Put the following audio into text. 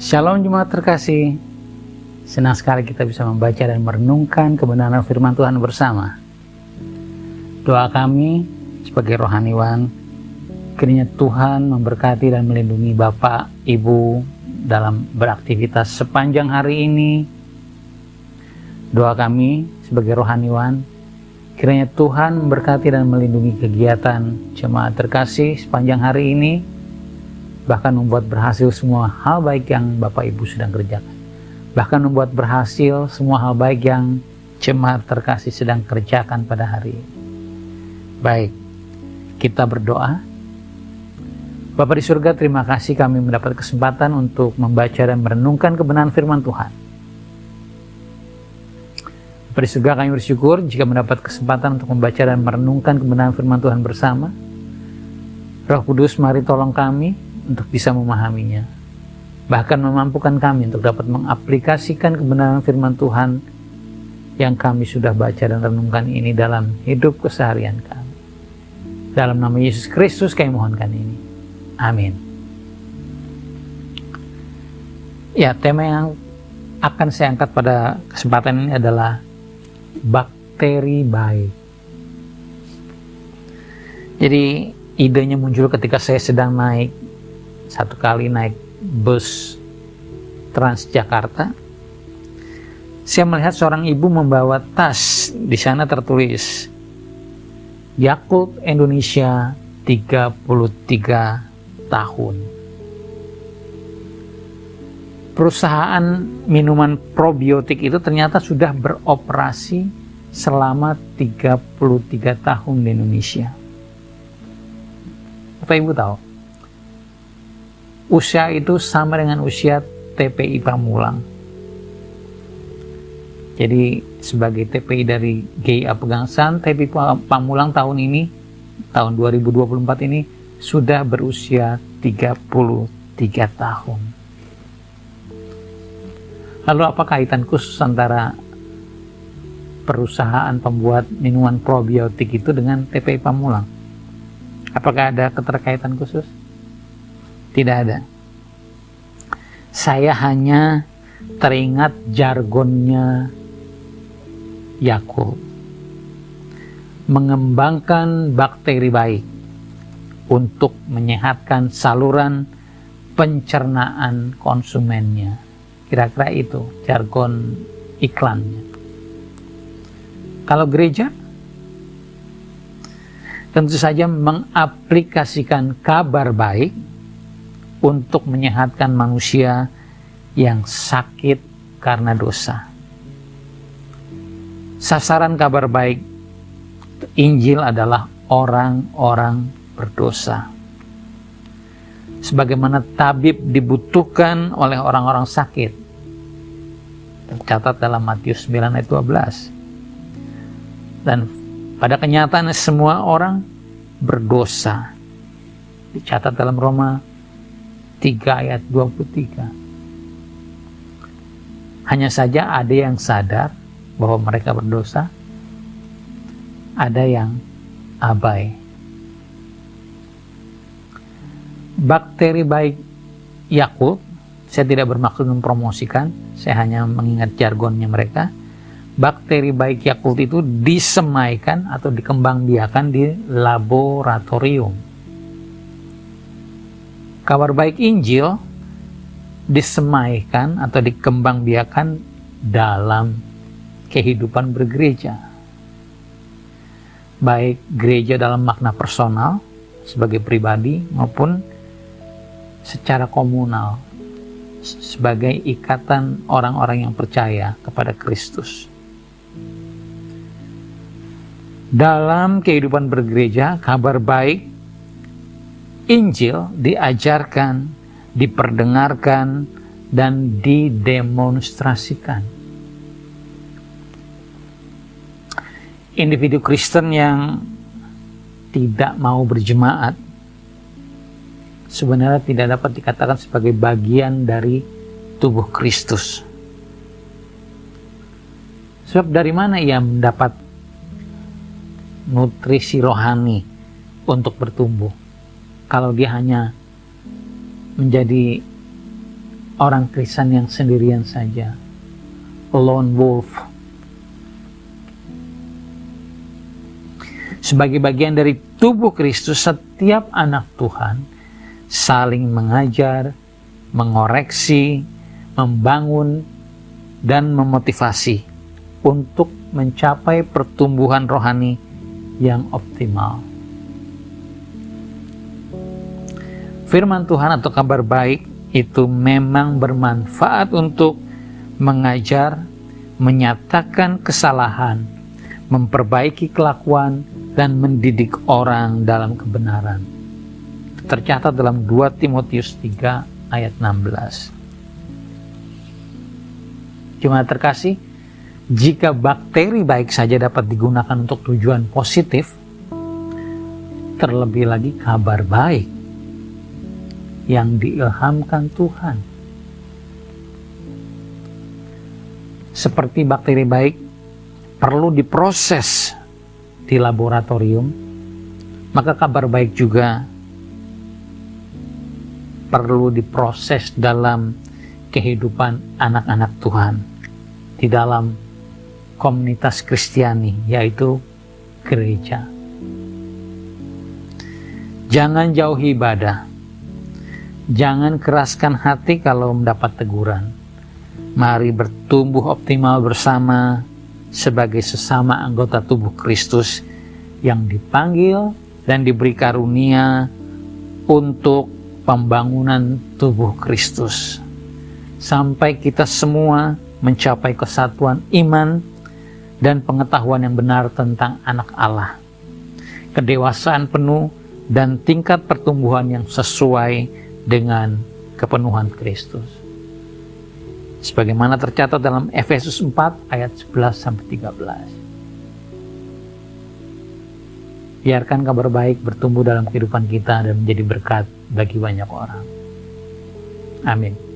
Shalom jemaat terkasih, senang sekali kita bisa membaca dan merenungkan kebenaran firman Tuhan bersama. Doa kami sebagai rohaniwan, kiranya Tuhan memberkati dan melindungi Bapak, Ibu dalam beraktivitas sepanjang hari ini. Doa kami sebagai rohaniwan, kiranya Tuhan memberkati dan melindungi kegiatan jemaat terkasih sepanjang hari ini, bahkan membuat berhasil semua hal baik yang Bapak Ibu sedang kerjakan. Bahkan membuat berhasil semua hal baik yang jemaat terkasih sedang kerjakan pada hari ini. Baik, kita berdoa. Bapa di surga, terima kasih kami mendapat kesempatan untuk membaca dan merenungkan kebenaran firman Tuhan. Bapa di surga, kami bersyukur jika mendapat kesempatan untuk membaca dan merenungkan kebenaran firman Tuhan bersama. Roh Kudus, mari tolong kami untuk bisa memahaminya, bahkan memampukan kami untuk dapat mengaplikasikan kebenaran firman Tuhan yang kami sudah baca dan renungkan ini dalam hidup keseharian kami. Dalam nama Yesus Kristus kami mohonkan ini. Amin. Ya, tema yang akan saya angkat pada kesempatan ini adalah bakteri baik. Jadi idenya muncul ketika saya sedang satu kali naik bus Transjakarta. Saya melihat seorang ibu membawa tas, di sana tertulis Yakult Indonesia 33 tahun. Perusahaan minuman probiotik itu ternyata sudah beroperasi selama 33 tahun di Indonesia. Bapak Ibu tahu, usia itu sama dengan usia TPI Pamulang. Jadi sebagai TPI dari GIA Pegangsaan, TPI Pamulang tahun 2024 ini sudah berusia 33 tahun. Lalu apa kaitan khusus antara perusahaan pembuat minuman probiotik itu dengan TPI Pamulang? Apakah ada keterkaitan khusus? Tidak ada. Saya hanya teringat jargonnya Yakult. Mengembangkan bakteri baik untuk menyehatkan saluran pencernaan konsumennya. Kira-kira itu jargon iklannya. Kalau gereja, tentu saja mengaplikasikan kabar baik untuk menyehatkan manusia yang sakit karena dosa. Sasaran kabar baik Injil adalah orang-orang berdosa. Sebagaimana tabib dibutuhkan oleh orang-orang sakit, tercatat dalam Matius 9 ayat 12. Dan pada kenyataannya semua orang berdosa, dicatat dalam Roma 3 ayat 23. Hanya saja ada yang sadar bahwa mereka berdosa, ada yang abai. Bakteri baik Yakult, saya tidak bermaksud mempromosikan, saya hanya mengingat jargonnya mereka. Bakteri baik Yakult itu disemaikan atau dikembangbiakan di laboratorium. Kabar baik Injil disemaikan atau dikembangbiakan dalam kehidupan bergereja. Baik gereja dalam makna personal sebagai pribadi maupun secara komunal sebagai ikatan orang-orang yang percaya kepada Kristus. Dalam kehidupan bergereja, kabar baik Injil diajarkan, diperdengarkan, dan didemonstrasikan. Individu Kristen yang tidak mau berjemaat sebenarnya tidak dapat dikatakan sebagai bagian dari tubuh Kristus. Sebab dari mana ia mendapat nutrisi rohani untuk bertumbuh kalau dia hanya menjadi orang Kristen yang sendirian saja, lone wolf. Sebagai bagian dari tubuh Kristus, setiap anak Tuhan saling mengajar, mengoreksi, membangun, dan memotivasi untuk mencapai pertumbuhan rohani yang optimal. Firman Tuhan atau kabar baik itu memang bermanfaat untuk mengajar, menyatakan kesalahan, memperbaiki kelakuan, dan mendidik orang dalam kebenaran. Tercatat dalam 2 Timotius 3 ayat 16. Jemaat terkasih, jika bakteri baik saja dapat digunakan untuk tujuan positif, terlebih lagi kabar baik yang diilhamkan Tuhan. Seperti bakteri baik perlu diproses di laboratorium, maka kabar baik juga perlu diproses dalam kehidupan anak-anak Tuhan di dalam komunitas Kristiani, yaitu gereja. Jangan jauhi ibadah. Jangan keraskan hati kalau mendapat teguran. Mari bertumbuh optimal bersama sebagai sesama anggota tubuh Kristus yang dipanggil dan diberi karunia untuk pembangunan tubuh Kristus. Sampai kita semua mencapai kesatuan iman dan pengetahuan yang benar tentang anak Allah, kedewasaan penuh, dan tingkat pertumbuhan yang sesuai dengan kepenuhan Kristus. Sebagaimana tercatat dalam Efesus 4 ayat 11-13. Biarkan kabar baik bertumbuh dalam kehidupan kita dan menjadi berkat bagi banyak orang. Amin.